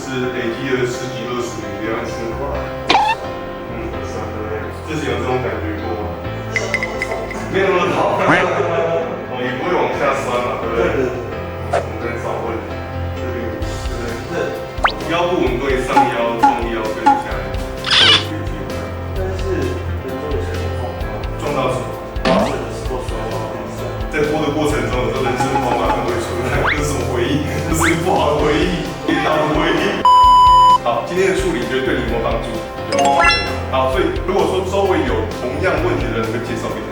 是累积了十几20年这样子。之前有这种感觉过吗？没有那么好，也不会往下酸嘛，对不对？我们再少问，这边对不对？腰部稳对，上腰、中腰跟下腰都有区别。但是人都有些撞到什么？滑水的时候摔到地上，在播的过程中，有时候人生跑马灯会出来，这是什么回忆？这是一个不好的回忆，跌倒的回忆。好，今天的处理觉得对你有没有帮助？有。好，所以如果说周围有同样问题的人，会介绍给你。